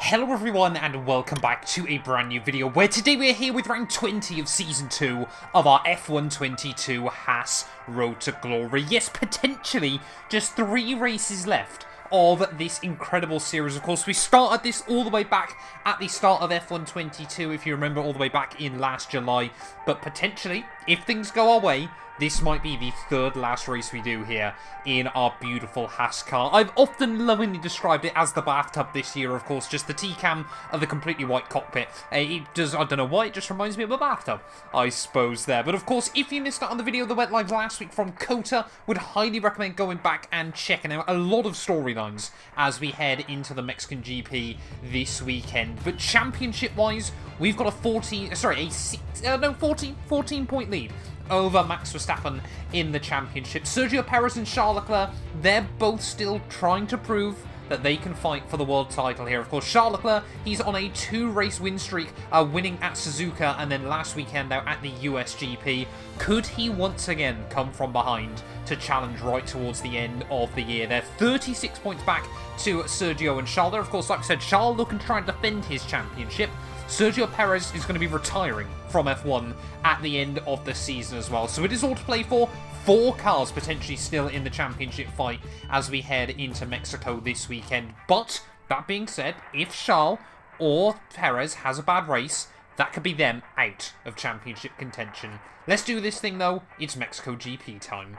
Hello everyone and welcome back to a brand new video where today we're here with round 20 of season 2 of our F1 22 Haas Road to Glory. Yes, potentially just 3 races left of this incredible series. Of course, we started this all the way back at the start of F1 22, if you remember, all the way back in last July. But potentially, if things go our way, this might be the third last race we do here in our beautiful Haas car. I've often lovingly described it as the bathtub this year, of course, just the T-cam of the completely white cockpit. It does, I don't know why, it just reminds me of a bathtub, I suppose, there. But of course, if you missed out on the video that went live last week from COTA, would highly recommend going back and checking out a lot of storylines as we head into the Mexican GP this weekend. But championship-wise, we've got a 14-point lead over Max Verstappen in the championship. Sergio Perez and Charles Leclerc, they're both still trying to prove that they can fight for the world title here. Of course, Charles Leclerc, he's on a 2-race win streak, winning at Suzuka and then last weekend out at the USGP. Could he once again come from behind to challenge right towards the end of the year? They're 36 points back to Sergio and Charles. Of course, like I said, Charles looking to try and defend his championship. Sergio Perez is going to be retiring from F1 at the end of the season as well. So it is all to play for. 4 cars potentially still in the championship fight as we head into Mexico this weekend. But, that being said, if Charles or Perez has a bad race, that could be them out of championship contention. Let's do this thing though. It's Mexico GP time.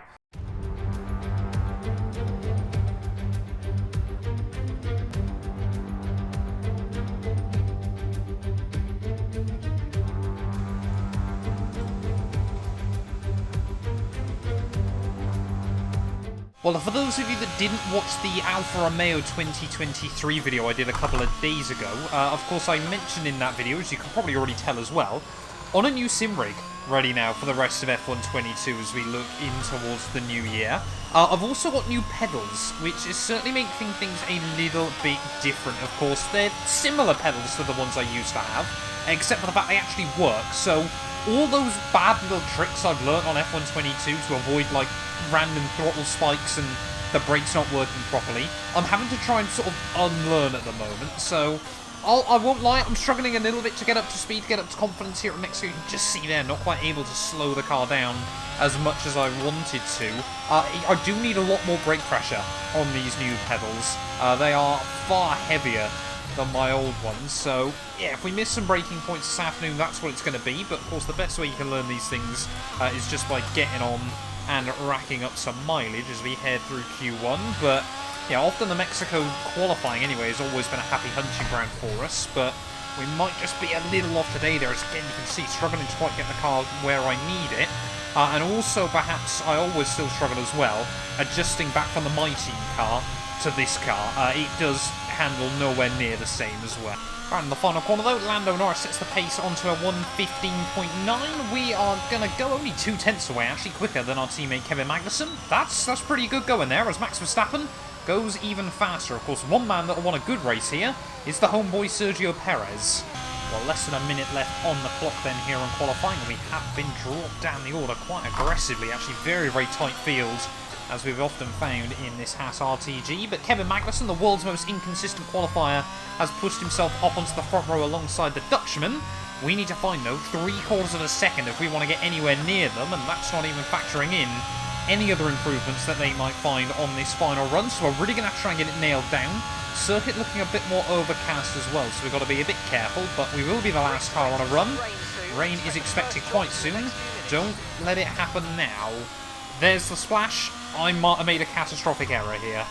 Well, for those of you that didn't watch the Alfa Romeo 2023 video I did a couple of days ago, of course I mentioned in that video, as you can probably already tell as well, on a new sim rig ready now for the rest of F1 22 as we look in towards the new year. I've also got new pedals, which is certainly making things a little bit different. Of course, they're similar pedals to the ones I used to have, except for the fact they actually work. So all those bad little tricks I've learnt on F1 22 to avoid like random throttle spikes and the brakes not working properly, I'm having to try and sort of unlearn at the moment. So I won't lie, I'm struggling a little bit to get up to speed, get up to confidence here at Mexico. You can just see there, not quite able to slow the car down as much as I wanted to. I do need a lot more brake pressure on these new pedals. They are far heavier than my old ones, so yeah, if we miss some braking points this afternoon, that's what it's going to be. But of course, the best way you can learn these things is just by getting on and racking up some mileage as we head through Q1. But yeah, often the Mexico qualifying anyway has always been a happy hunting ground for us, but we might just be a little off today there, as again you can see, struggling to quite get the car where I need it. And also perhaps I always still struggle as well adjusting back from the My Team car to this car. It does handle nowhere near the same as well. Right, in the final corner though, Lando Norris sets the pace onto a 1:15.9. We are going to go only 2/10 away, actually quicker than our teammate Kevin Magnussen. That's pretty good going there, as Max Verstappen goes even faster. Of course, one man that will want a good race here is the homeboy Sergio Perez. Well, less than a minute left on the clock then here on qualifying. We have been dropped down the order quite aggressively, actually very, very tight field, as we've often found in this Haas RTG. But Kevin Magnussen, the world's most inconsistent qualifier, has pushed himself up onto the front row alongside the Dutchman. We need to find, though, 3/4 of a second if we want to get anywhere near them, and that's not even factoring in any other improvements that they might find on this final run. So we're really going to have to try and get it nailed down. Circuit looking a bit more overcast as well, so we've got to be a bit careful, but we will be the last car on a run. Rain is expected quite soon. Don't let it happen now. There's the splash. I might have made a catastrophic error here.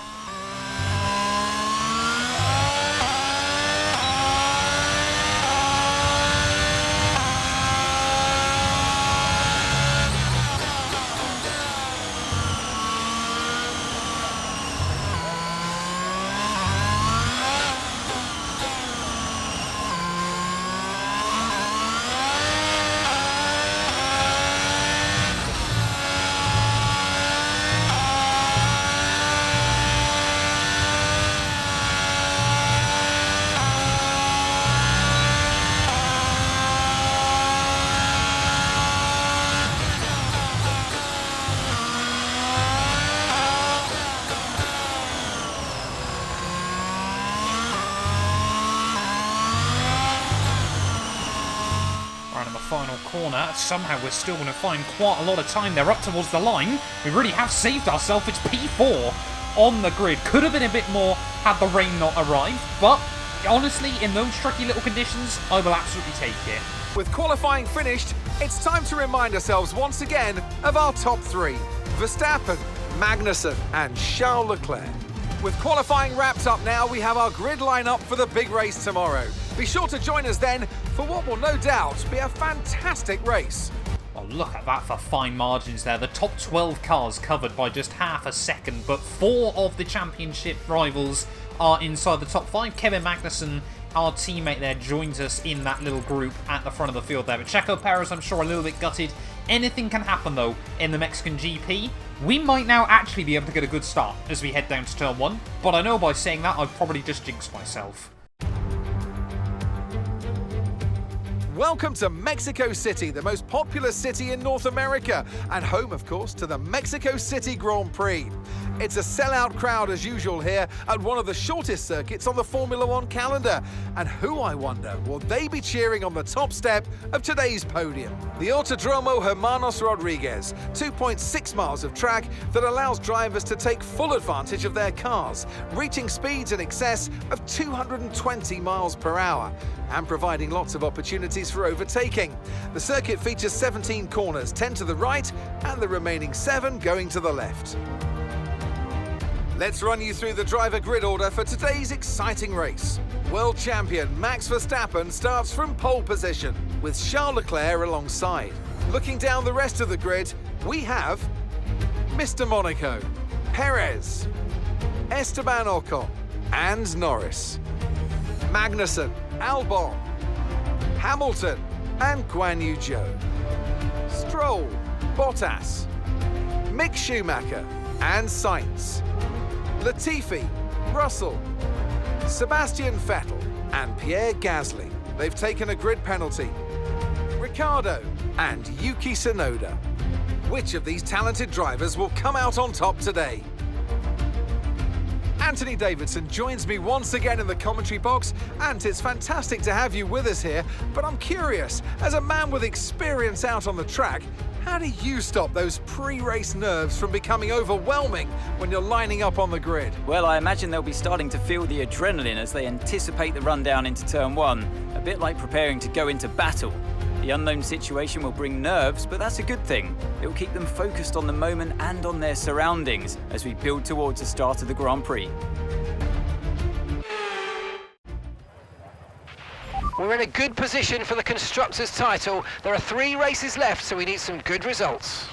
final corner. Somehow we're still going to find quite a lot of time there up towards the line. We really have saved ourselves. It's P4 on the grid. Could have been a bit more had the rain not arrived, but honestly, in those tricky little conditions, I will absolutely take it. With qualifying finished, it's time to remind ourselves once again of our top three: Verstappen, Magnussen and Charles Leclerc. With qualifying wrapped up now, we have our grid lineup for the big race tomorrow. Be sure to join us then for what will no doubt be a fantastic race. Oh, look at that for fine margins there. The top 12 cars covered by just half a second, but 4 of the championship rivals are inside the top 5. Kevin Magnussen, our teammate there, joins us in that little group at the front of the field there. But Checo Perez, I'm sure, a little bit gutted. Anything can happen, though, in the Mexican GP. We might now actually be able to get a good start as we head down to turn 1, but I know by saying that I've probably just jinxed myself. Welcome to Mexico City, the most popular city in North America, and home, of course, to the Mexico City Grand Prix. It's a sellout crowd as usual here at one of the shortest circuits on the Formula One calendar. And who, I wonder, will they be cheering on the top step of today's podium? The Autodromo Hermanos Rodriguez, 2.6 miles of track that allows drivers to take full advantage of their cars, reaching speeds in excess of 220 miles per hour and providing lots of opportunities for overtaking. The circuit features 17 corners, 10 to the right and the remaining 7 going to the left. Let's run you through the driver grid order for today's exciting race. World champion Max Verstappen starts from pole position, with Charles Leclerc alongside. Looking down the rest of the grid, we have Mr. Monaco, Perez, Esteban Ocon, and Norris. Magnussen, Albon, Hamilton, and Guan Yu Zhou. Stroll, Bottas, Mick Schumacher, and Sainz. Latifi, Russell, Sebastian Vettel and Pierre Gasly. They've taken a grid penalty. Ricciardo and Yuki Tsunoda. Which of these talented drivers will come out on top today? Anthony Davidson joins me once again in the commentary box, and it's fantastic to have you with us here, but I'm curious, as a man with experience out on the track, how do you stop those pre-race nerves from becoming overwhelming when you're lining up on the grid? Well, I imagine they'll be starting to feel the adrenaline as they anticipate the run down into turn 1, a bit like preparing to go into battle. The unknown situation will bring nerves, but that's a good thing. It will keep them focused on the moment and on their surroundings as we build towards the start of the Grand Prix. We're in a good position for the Constructors' title. There are 3 races left, so we need some good results.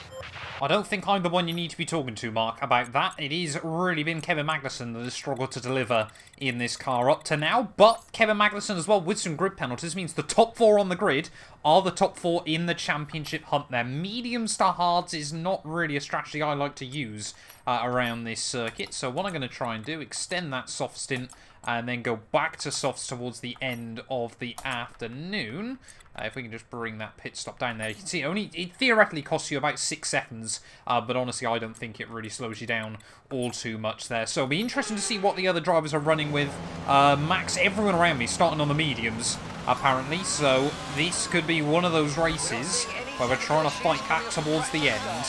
I don't think I'm the one you need to be talking to, Mark, about that. It is really been Kevin Magnussen that has struggled to deliver in this car up to now. But Kevin Magnussen as well, with some grid penalties, means the top 4 on the grid are the top 4 in the championship hunt there. Mediums to hards is not really a strategy I like to use around this circuit. So what I'm going to try and do, extend that soft stint and then go back to softs towards the end of the afternoon. If we can just bring that pit stop down there. You can see it theoretically costs you about 6 seconds, but honestly I don't think it really slows you down all too much there. So it'll be interesting to see what the other drivers are running with. Max, everyone around me starting on the mediums, apparently. So this could be one of those races where we're trying to fight back towards the end.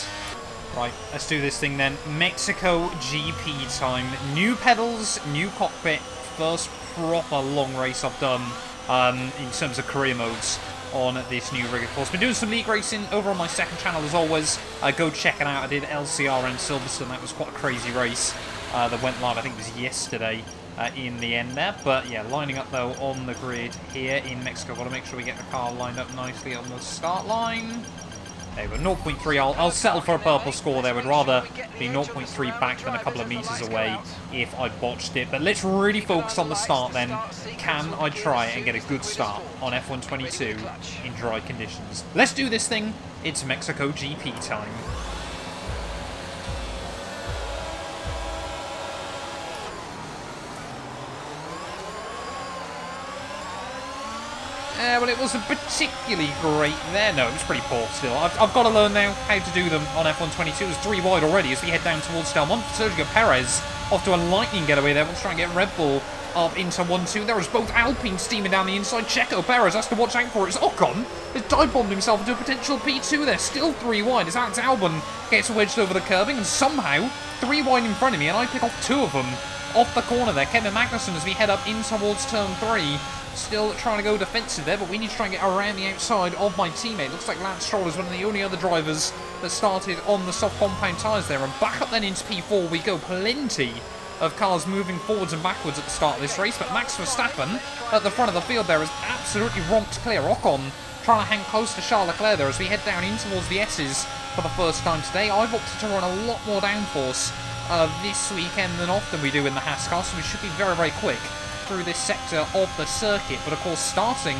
Right, let's do this thing then. Mexico GP time. New pedals, new cockpit. First proper long race I've done in terms of career modes on this new rig, of course. Been doing some league racing over on my second channel as always. Go check it out. I did LCR in Silverstone. That was quite a crazy race that went live, I think it was yesterday in the end there. But yeah, lining up though on the grid here in Mexico. Got to make sure we get the car lined up nicely on the start line. There we go, 0.3. I'll settle for a purple score there. Would rather be 0.3 back than a couple of meters away if I botched it. But let's really focus on the start then. Can I try and get a good start on F1 22 in dry conditions? Let's do this thing. It's Mexico GP time. Well, it wasn't particularly great there. No, it was pretty poor still. I've got to learn now how to do them on F1 22. It's 3 wide already as we head down towards turn 1. Sergio Perez off to a lightning getaway there. We'll try and get Red Bull up into 1-2. There is both Alpine steaming down the inside. Checo Perez has to watch out for it. It's Ocon has dive-bombed himself into a potential P2 there. Still 3 wide as Alex Albon gets wedged over the curbing. And somehow, 3 wide in front of me. And I pick off 2 of them off the corner there. Kevin Magnussen as we head up in towards turn 3. Still trying to go defensive there, but we need to try and get around the outside of my teammate. Looks like Lance Stroll is one of the only other drivers that started on the soft compound tyres there. And back up then into P4 we go. Plenty of cars moving forwards and backwards at the start of this race, but Max Verstappen at the front of the field there is absolutely romped clear. Ocon trying to hang close to Charles Leclerc there as we head down in towards the S's for the first time today. I've opted to run a lot more downforce this weekend than often we do in the Haas car, so we should be very, very quick through this sector of the circuit. But of course, starting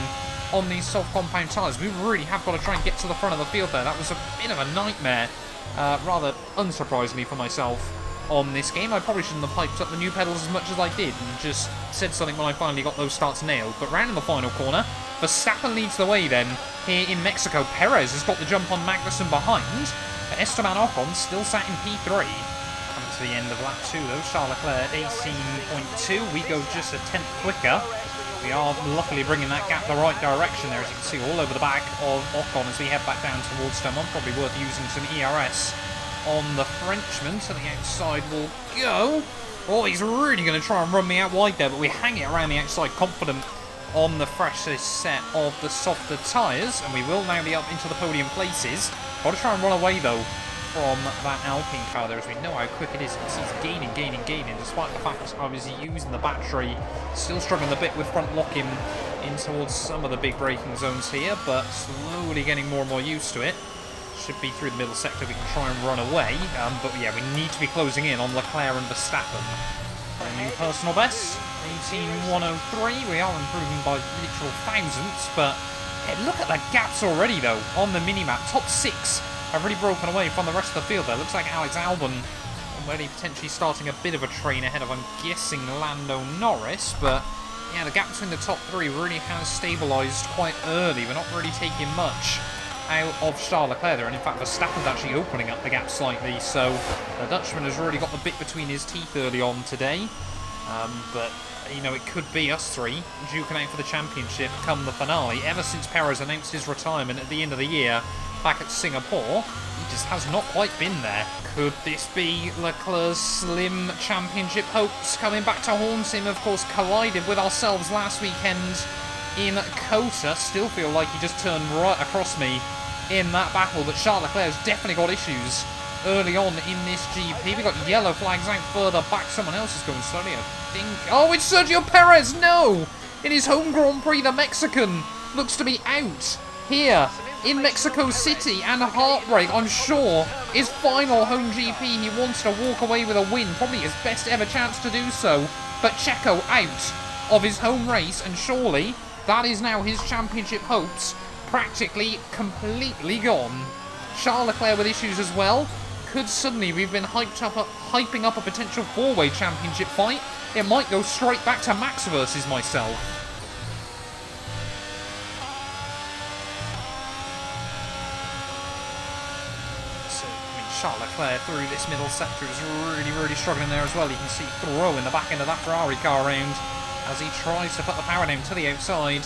on these soft compound tyres, we really have got to try and get to the front of the field there. That was a bit of a nightmare, rather unsurprisingly for myself on this game. I probably shouldn't have hyped up the new pedals as much as I did and just said something when I finally got those starts nailed. But round in the final corner, Verstappen leads the way then here in Mexico. Perez has got the jump on Magnussen behind, but Esteban Ocon still sat in P3. Coming to the end of lap 2 though, Charles Leclerc 18.2, we go just a tenth quicker. We are luckily bringing that gap the right direction there, as you can see all over the back of Ocon as we head back down towards turn 1. Probably worth using some ERS on the Frenchman. To the outside will go. Oh, he's really going to try and run me out wide there, but we hang it around the outside, confident on the freshest set of the softer tyres, and we will now be up into the podium places. Got to try and run away though from that Alpine car there, as we know how quick it is. You can see he's gaining, despite the fact I was using the battery. Still struggling a bit with front locking in towards some of the big braking zones here, but slowly getting more and more used to it. Should be through the middle sector, we can try and run away, but yeah, we need to be closing in on Leclerc and Verstappen. A new personal best, 18.103. We are improving by literal thousands, but yeah, look at the gaps already though on the minimap. Top 6 have really broken away from the rest of the field there. Looks like Alex Albon already potentially starting a bit of a train ahead of, I'm guessing, Lando Norris, but yeah, the gap between the top 3 really has stabilised quite early. We're not really taking much out of Charles Leclerc there, and in fact Verstappen's actually opening up the gap slightly, so the Dutchman has really got the bit between his teeth early on today. But you know, it could be us 3 duking out for the championship come the finale. Ever since Perez announced his retirement at the end of the year back at Singapore, he just has not quite been there. Could this be Leclerc's slim championship hopes coming back to haunt him? Of course, collided with ourselves last weekend in COTA. Still feel like he just turned right across me in that battle, but Charles Leclerc has definitely got issues early on in this GP. We got yellow flags out further back. Someone else is going slowly, I think. Oh, it's Sergio Perez! No! In his home Grand Prix, the Mexican looks to be out here in Mexico City, and a heartbreak, I'm sure. His final home GP, he wants to walk away with a win, probably his best ever chance to do so. But Checo out of his home race, and surely that is now his championship hopes practically completely gone. Charles Leclerc with issues as well. Could suddenly, we've been hyping up a potential 4-way championship fight. It might go straight back to Max versus myself. So, I mean, Charles Leclerc through this middle sector is really struggling there as well. You can see throwing the back end of that Ferrari car around as he tries to put the power down to the outside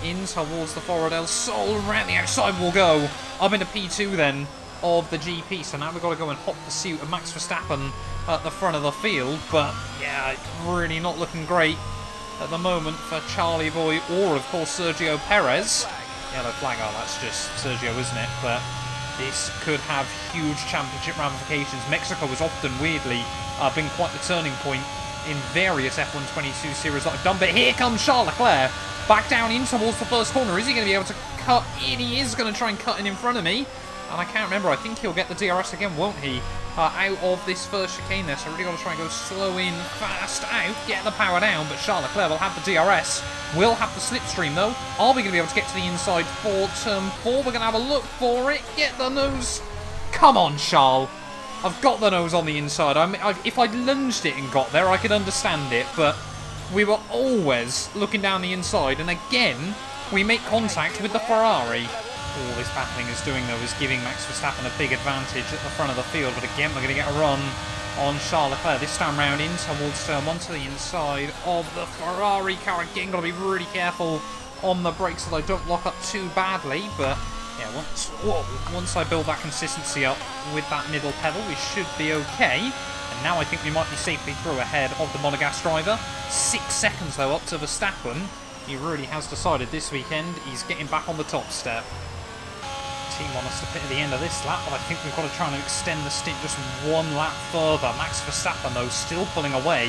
in towards the forward El Sol. Around the outside will go. Up into P2 then of the GP, so now we've got to go and hot pursuit of Max Verstappen at the front of the field. But yeah, really not looking great at the moment for Charlie Boy or of course Sergio Perez. Yellow flag, oh that's just Sergio, isn't it? But this could have huge championship ramifications. Mexico has often weirdly been quite the turning point in various F1 22 series that I've done, but here comes Charles Leclerc back down in towards the first corner. Is he going to be able to cut in? He is going to try and cut in front of me, and I can't remember, I think he'll get the DRS again, won't he, out of this first chicane there. So really got to try and go slow in, fast out, get the power down, but Charles Leclerc will have the DRS, will have the slipstream though. Are we going to be able to get to the inside for turn 4? We're going to have a look for it, get the nose. Come on, Charles. I've got the nose on the inside. If I'd lunged it and got there, I could understand it, but we were always looking down the inside, and again, we make contact with the Ferrari. All this battling is doing, though, is giving Max Verstappen a big advantage at the front of the field, but again, we're going to get a run on Charles Leclerc. This time round in towards turn 1 to the inside of the Ferrari car. Again, got to be really careful on the brakes so they don't lock up too badly. But yeah, once I build that consistency up with that middle pedal, we should be okay. And now I think we might be safely through ahead of the Monegasque driver. 6 seconds though up to Verstappen. He really has decided this weekend he's getting back on the top step. Team want us to pit at the end of this lap, but I think we've got to try and extend the stint just 1 lap further. Max Verstappen, though, still pulling away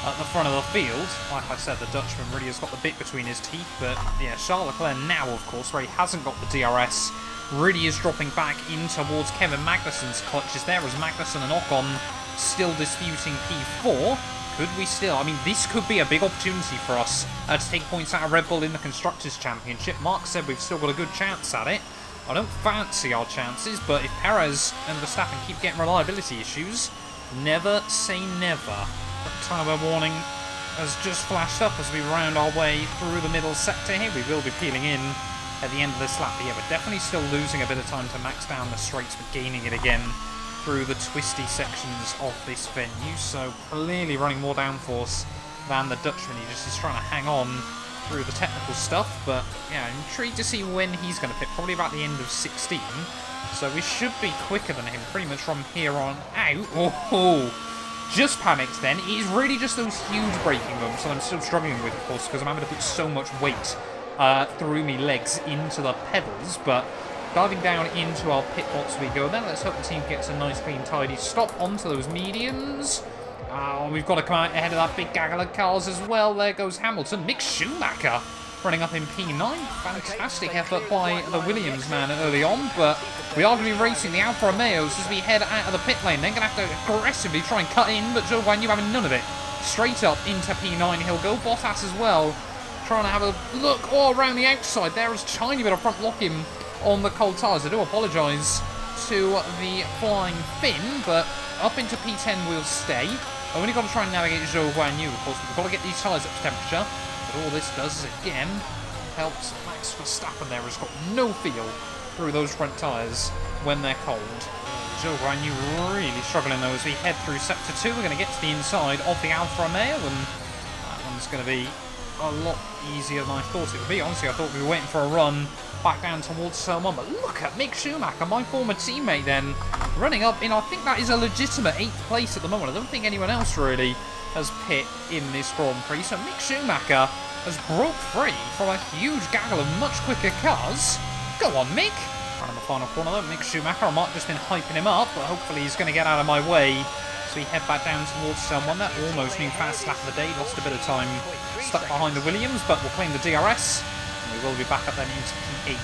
at the front of the field. Like I said, the Dutchman really has got the bit between his teeth, but yeah, Charles Leclerc now, of course, where he hasn't got the DRS, really is dropping back in towards Kevin Magnussen's clutches there, as Magnussen and Ocon still disputing P4. Could we still? I mean, this could be a big opportunity for us to take points out of Red Bull in the Constructors' Championship. Mark said we've still got a good chance at it. I don't fancy our chances, but if Perez and Verstappen keep getting reliability issues, never say never. The turbo warning has just flashed up as we round our way through the middle sector here. We will be peeling in at the end of this lap, but yeah, we're definitely still losing a bit of time to max down the straights, but gaining it again through the twisty sections of this venue. So clearly running more downforce than the Dutchman. He just is trying to hang on through the technical stuff, but yeah, I'm intrigued to see when he's going to pit, probably about the end of 16, so we should be quicker than him pretty much from here on out. Oh, just panicked then. It is really just those huge braking bumps that I'm still struggling with, of course, because I'm having to put so much weight through me legs into the pedals, but diving down into our pit box we go then. Let's hope the team gets a nice clean tidy stop onto those mediums. We've got to come out ahead of that big gaggle of cars as well. There goes Hamilton. Mick Schumacher running up in P9. Fantastic effort by the Williams man early on, but we are going to be racing the Alfa Romeos as we head out of the pit lane. They're going to have to aggressively try and cut in, but Zhou Guanyu having none of it. Straight up into P9 he'll go. Bottas as well, trying to have a look all around the outside. There is a tiny bit of front locking on the cold tyres. I do apologise to the flying Finn, but up into P10 we'll stay. Only got to try and navigate Zhou Guanyu, of course. We've got to get these tyres up to temperature. But all this does is, again, helps Max Verstappen there. Has got no feel through those front tyres when they're cold. Zhou Guanyu really struggling, though, as we head through Sector 2. We're going to get to the inside of the Alfa Romeo, and that one's going to be a lot easier than I thought it would be. Honestly, I thought we were waiting for a run back down towards turn 1, but look at Mick Schumacher, my former teammate then, running up in, I think that is a legitimate 8th place at the moment. I don't think anyone else really has pit in this Grand Prix, so Mick Schumacher has broke free from a huge gaggle of much quicker cars. Go on, Mick! Around the final corner though, Mick Schumacher, I might have just been hyping him up, but hopefully he's going to get out of my way. So we head back down towards turn 1. That almost new fast lap of the day, lost a bit of time stuck behind the Williams, but we'll claim the DRS. We will be back up then into P8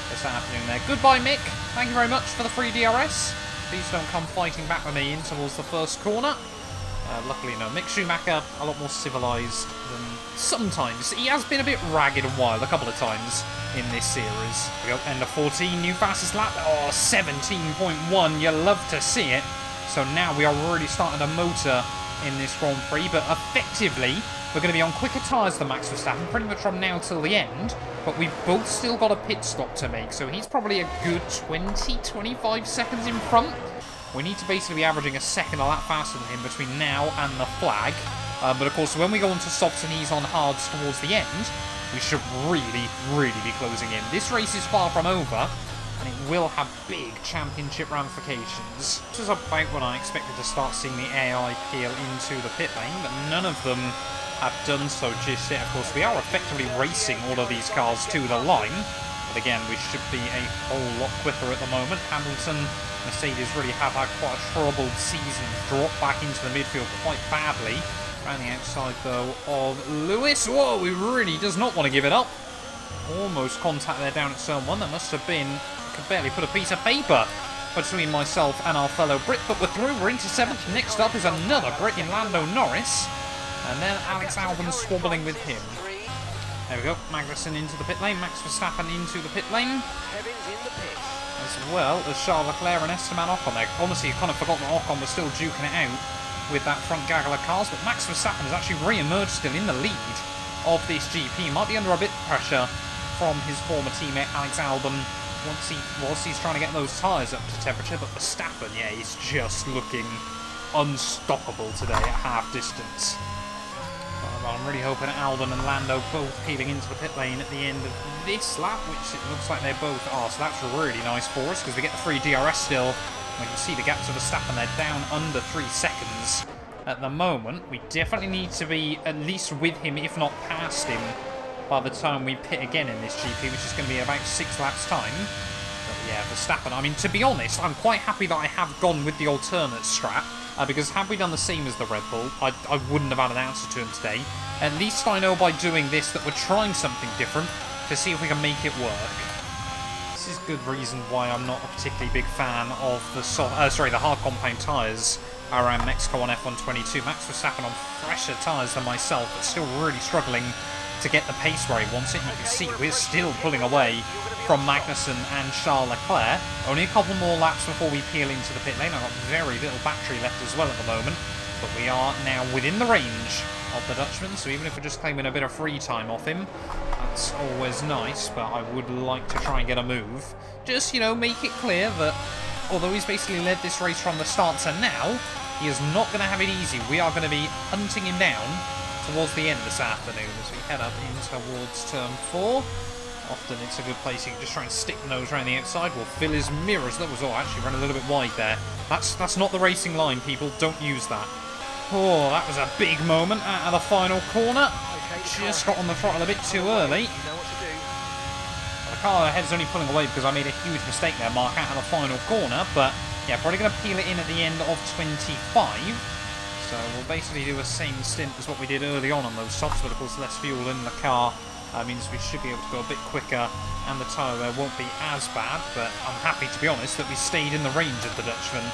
this afternoon there. Goodbye, Mick. Thank you very much for the free DRS. Please don't come fighting back with me in towards the first corner. Luckily, no. Mick Schumacher, a lot more civilised than sometimes. He has been a bit ragged and wild a couple of times in this series. We go end of 14, new fastest lap. Oh, 17.1. You love to see it. So now we are really starting to motor in this Grand Prix, but effectively, we're going to be on quicker tyres than Max Verstappen, pretty much from now till the end, but we've both still got a pit stop to make, so he's probably a good 20-25 seconds in front. We need to basically be averaging a second a lap faster than him between now and the flag, but of course when we go onto softs and he's on hards towards the end, we should really be closing in. This race is far from over, and it will have big championship ramifications. This is about when I expected to start seeing the AI peel into the pit lane, but none of them have done so just yet. Of course, we are effectively racing all of these cars to the line, but again, we should be a whole lot quicker at the moment. Hamilton, Mercedes really have had quite a troubled season, drop back into the midfield quite badly. Around the outside, though, of Lewis. Whoa, he really does not want to give it up. Almost contact there down at turn 1. That must have been, I could barely put a piece of paper between myself and our fellow Brit, but we're through. We're into 7th. Next up is another Brit in Lando Norris. And then Alex Albon squabbling with him. There we go. Magnussen into the pit lane. Max Verstappen into the pit lane. As well as Charles Leclerc and Esteban Ocon there. Honestly, you kind of forgot that Ocon was still duking it out with that front gaggle of cars. But Max Verstappen has actually re-emerged still in the lead of this GP. Might be under a bit of pressure from his former teammate Alex Albon whilst he's trying to get those tyres up to temperature. But Verstappen, yeah, he's just looking unstoppable today at half distance. I'm really hoping Albon and Lando both peeling into the pit lane at the end of this lap, which it looks like they both are. So that's really nice for us because we get the free DRS still. We can see the gap to Verstappen. They're down under 3 seconds at the moment. We definitely need to be at least with him, if not past him, by the time we pit again in this GP, which is going to be about 6 laps time. But yeah, Verstappen, I mean, to be honest, I'm quite happy that I have gone with the alternate strat. Because had we done the same as the Red Bull, I wouldn't have had an answer to him today. At least I know by doing this that we're trying something different to see if we can make it work. This is good reason why I'm not a particularly big fan of the the hard compound tyres around Mexico on F122. Max Verstappen on fresher tyres than myself, but still really struggling to get the pace where he wants it. You can see we're still pulling away from Magnussen and Charles Leclerc. Only a couple more laps before we peel into the pit lane. I've got very little battery left as well at the moment, but we are now within the range of the Dutchman, so even if we're just claiming a bit of free time off him, that's always nice, but I would like to try and get a move. Just, you know, make it clear that although he's basically led this race from the start to now, he is not going to have it easy. We are going to be hunting him down towards the end this afternoon as we head up in towards turn 4. Often it's a good place you can just try and stick the nose around the outside. We'll fill his mirrors. That was actually run a little bit wide there. That's not the racing line, people. Don't use that. Oh, that was a big moment out of the final corner. Just got on the throttle a bit too early. The car ahead's only pulling away because I made a huge mistake there, Mark, out of the final corner. But yeah, probably going to peel it in at the end of 25. So we'll basically do the same stint as what we did early on those softs, but of course less fuel in the car means we should be able to go a bit quicker and the tyre wear won't be as bad, but I'm happy, to be honest, that we stayed in the range of the Dutchman.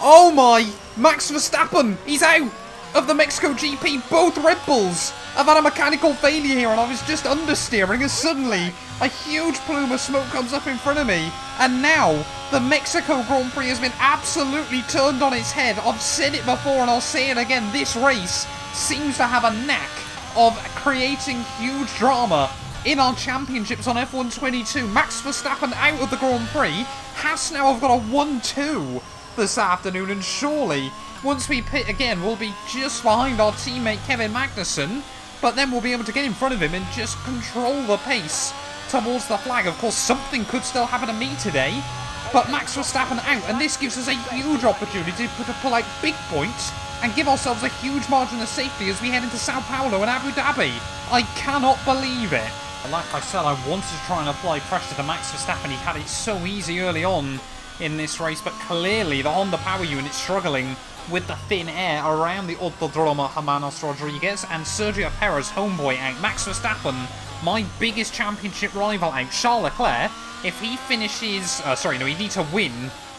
Oh my! Max Verstappen! He's out of the Mexico GP! Both Red Bulls have had a mechanical failure here, and I was just understeering, and suddenly a huge plume of smoke comes up in front of me, and now the Mexico Grand Prix has been absolutely turned on its head. I've said it before and I'll say it again, this race seems to have a knack of creating huge drama in our championships on F122. Max Verstappen out of the Grand Prix. Haas now have got a 1-2 this afternoon, and surely once we pit again we'll be just behind our teammate Kevin Magnussen, but then we'll be able to get in front of him and just control the pace towards the flag. Of course, something could still happen to me today, but Max Verstappen out, and this gives us a huge opportunity to pull out big points and give ourselves a huge margin of safety as we head into Sao Paulo and Abu Dhabi. I cannot believe it. Like I said, I wanted to try and apply pressure to Max Verstappen. He had it so easy early on in this race, but clearly the Honda power unit struggling with the thin air around the Autodromo Hermanos Rodriguez, and Sergio Perez, homeboy, out. Max Verstappen, my biggest championship rival, out. Charles Leclerc, if he finishes... he needs to win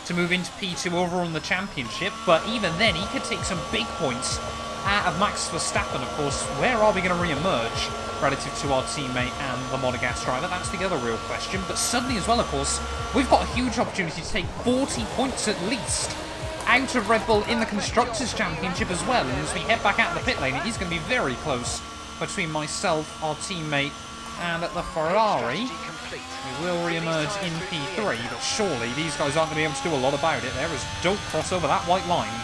to move into P2 overall in the championship, but even then he could take some big points out of Max Verstappen. Of course, where are we going to re-emerge relative to our teammate and the Monegasque driver? That's the other real question. But suddenly as well, of course, we've got a huge opportunity to take 40 points at least out of Red Bull in the Constructors' Championship as well. And as we head back out of the pit lane, it is going to be very close between myself, our teammate, and the Ferrari. We will re-emerge in P3, but surely these guys aren't going to be able to do a lot about it. There is don't cross over that white line.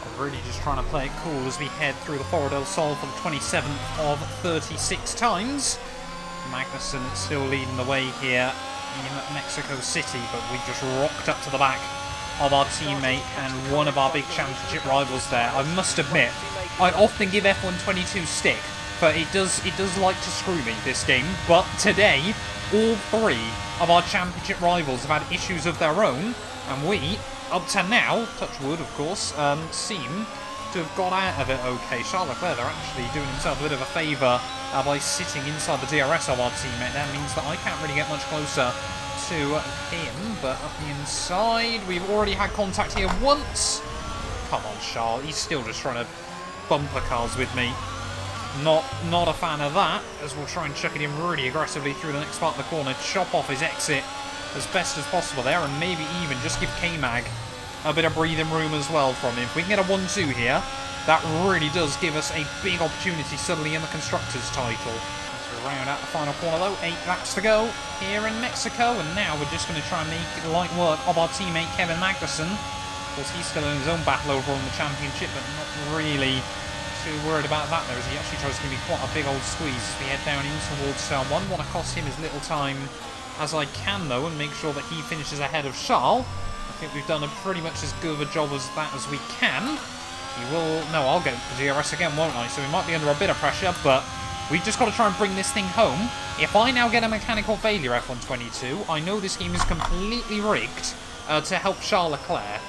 I'm really just trying to play it cool as we head through the Foro del Sol for the 27th of 36 times. Magnussen still leading the way here in Mexico City, but we've just rocked up to the back of our teammate and one of our big championship rivals there. I must admit, I often give F122 stick, but it does like to screw me, this game. But today, all three of our championship rivals have had issues of their own, and we, up to now, touch wood of course, seem to have got out of it okay. Charles Leclerc, they're actually doing himself a bit of a favour by sitting inside the DRS of our teammate. That means that I can't really get much closer to him, but up the inside, we've already had contact here once. Come on, Charles, he's still just trying to bumper cars with me. Not a fan of that, as we'll try and chuck it in really aggressively through the next part of the corner, chop off his exit as best as possible there, and maybe even just give K-Mag a bit of breathing room as well from him. If we can get a 1-2 here, that really does give us a big opportunity suddenly in the Constructors' title. As we're Round out the final corner though, 8 laps to go here in Mexico, and now we're just going to try and make light work of our teammate Kevin Magnussen. Of course, he's still in his own battle over on the championship, but not really too worried about that there, as he actually tries to give me quite a big old squeeze as we head down in towards turn 1. Want to cost him as little time as I can though, and make sure that he finishes ahead of Charles. I think we've done pretty much as good of a job as that as we can. He will... No, I'll get the DRS again, won't I? So we might be under a bit of pressure, but we've just got to try and bring this thing home. If I now get a mechanical failure F122, I know this game is completely rigged to help Charles Leclerc.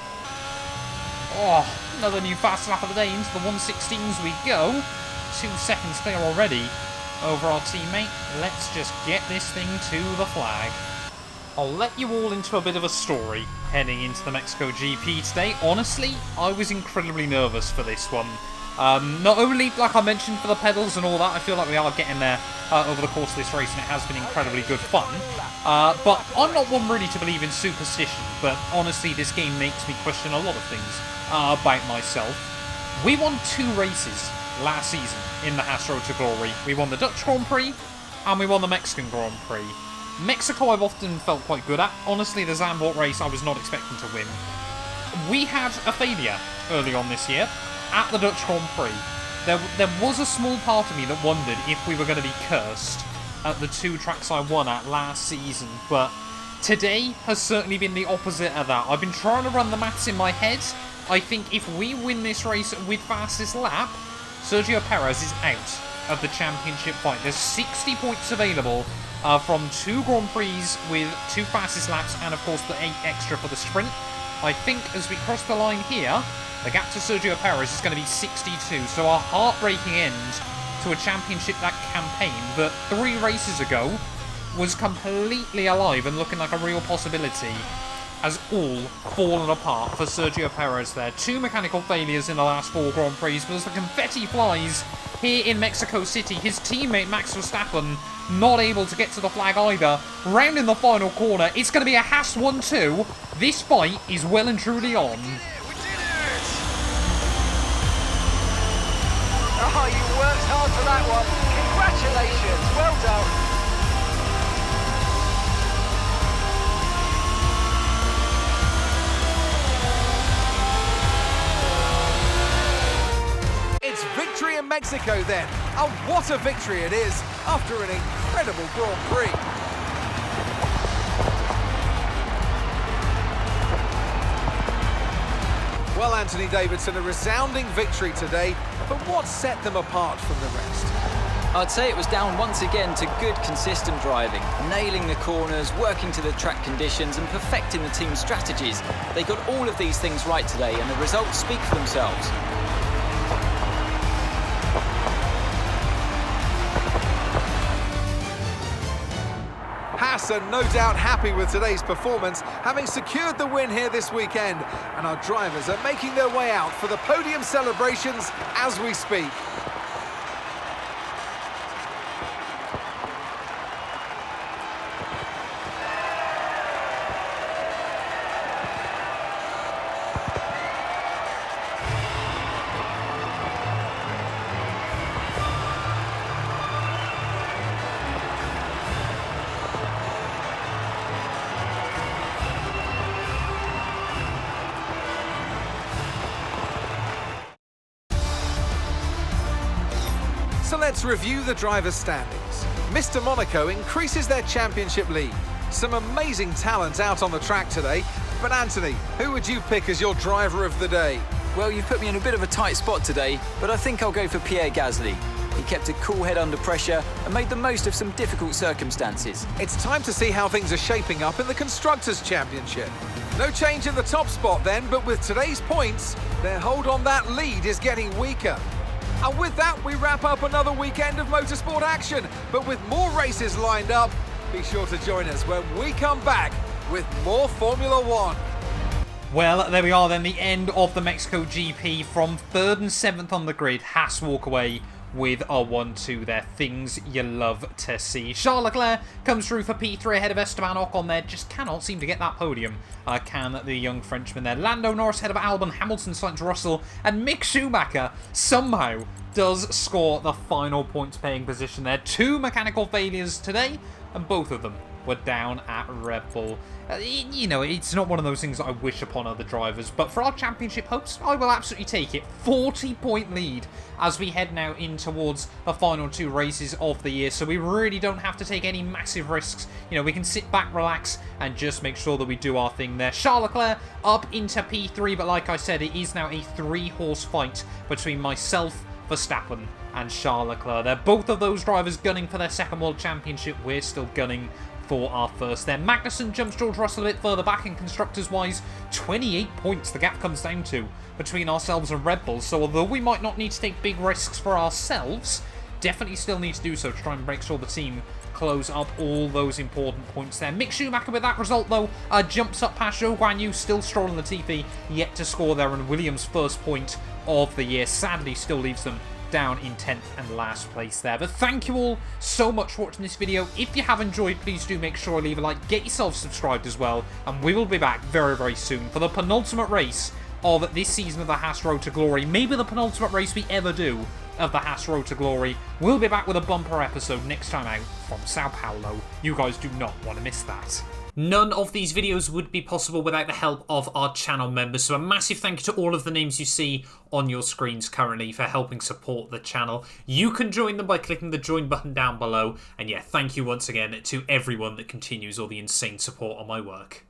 Oh, another new fast lap of the day. Into the 116s we go. 2 seconds clear already over our teammate. Let's just get this thing to the flag. I'll let you all into a bit of a story heading into the Mexico GP today. Honestly, I was incredibly nervous for this one. Not only, like I mentioned, for the pedals and all that, I feel like we are getting there over the course of this race, and it has been incredibly good fun. But I'm not one really to believe in superstition, but honestly, this game makes me question a lot of things about myself. We won 2 races last season in the Haas Road to Glory. We won the Dutch Grand Prix, and we won the Mexican Grand Prix. Mexico I've often felt quite good at. Honestly, the Zandvoort race I was not expecting to win. We had a failure early on this year at the Dutch Grand Prix. There was a small part of me that wondered if we were going to be cursed at the 2 tracks I won at last season, but today has certainly been the opposite of that. I've been trying to run the maths in my head. I think if we win this race with fastest lap, Sergio Perez is out of the championship fight. There's 60 points available from 2 Grand Prix with 2 fastest laps, and of course the 8 extra for the sprint. I think as we cross the line here, the gap to Sergio Perez is going to be 62, so a heartbreaking end to a championship campaign that 3 races ago was completely alive and looking like a real possibility, has all fallen apart for Sergio Perez there. 2 mechanical failures in the last 4 Grand Prix, but as the confetti flies here in Mexico City, his teammate Max Verstappen not able to get to the flag either. Round in the final corner, it's going to be a Haas 1-2. This fight is well and truly on. Oh, you worked hard for that one. Congratulations, well done. It's victory in Mexico then. And what a victory it is after an incredible Grand Prix. Well, Anthony Davidson, a resounding victory today, but what set them apart from the rest? I'd say it was down once again to good, consistent driving, nailing the corners, working to the track conditions and perfecting the team's strategies. They got all of these things right today, and the results speak for themselves. Haas are no doubt happy with today's performance, having secured the win here this weekend, and our drivers are making their way out for the podium celebrations as we speak. So let's review the drivers' standings. Mr. Monaco increases their championship lead. Some amazing talent out on the track today. But Anthony, who would you pick as your driver of the day? Well, you've put me in a bit of a tight spot today, but I think I'll go for Pierre Gasly. He kept a cool head under pressure and made the most of some difficult circumstances. It's time to see how things are shaping up in the Constructors' Championship. No change in the top spot then, but with today's points, their hold on that lead is getting weaker. And with that, we wrap up another weekend of motorsport action. But with more races lined up, be sure to join us when we come back with more Formula One. Well, there we are then, the end of the Mexico GP. From 3rd and 7th on the grid, Haas walk away with a 1-2 there. Things you love to see. Charles Leclerc comes through for P3 ahead of Esteban Ocon there. Just cannot seem to get that podium. Can the young Frenchman there. Lando Norris ahead of Albon. Hamilton signed Russell. And Mick Schumacher somehow does score the final points-paying position there. 2 mechanical failures today, and both of them were down at Red Bull. You know, it's not one of those things that I wish upon other drivers, but for our championship hopes, I will absolutely take it. 40-point lead as we head now in towards the final 2 races of the year, so we really don't have to take any massive risks. You know, we can sit back, relax, and just make sure that we do our thing there. Charles Leclerc up into P3, but like I said, it is now a 3-horse fight between myself, Verstappen, and Charles Leclerc. They're both of those drivers gunning for their second World Championship. We're still gunning for our first there. Magnussen jumps George Russell a bit further back, and constructors-wise, 28 points the gap comes down to between ourselves and Red Bull. So although we might not need to take big risks for ourselves, definitely still need to do so to try and make sure the team close up all those important points there. Mick Schumacher with that result, though, jumps up past Zhou Guanyu, still strolling Latifi, yet to score there, and Williams' first point of the year sadly still leaves them down in 10th and last place there. But thank you all so much for watching this video. If you have enjoyed, please do make sure to leave a like, get yourself subscribed as well, and we will be back very, very soon for the penultimate race of this season of the Haas Road to Glory. Maybe the penultimate race we ever do of the Haas Road to Glory. We'll be back with a bumper episode next time out from Sao Paulo. You guys do not want to miss that. None of these videos would be possible without the help of our channel members, so a massive thank you to all of the names you see on your screens currently for helping support the channel. You can join them by clicking the join button down below, and yeah, thank you once again to everyone that continues all the insane support on my work.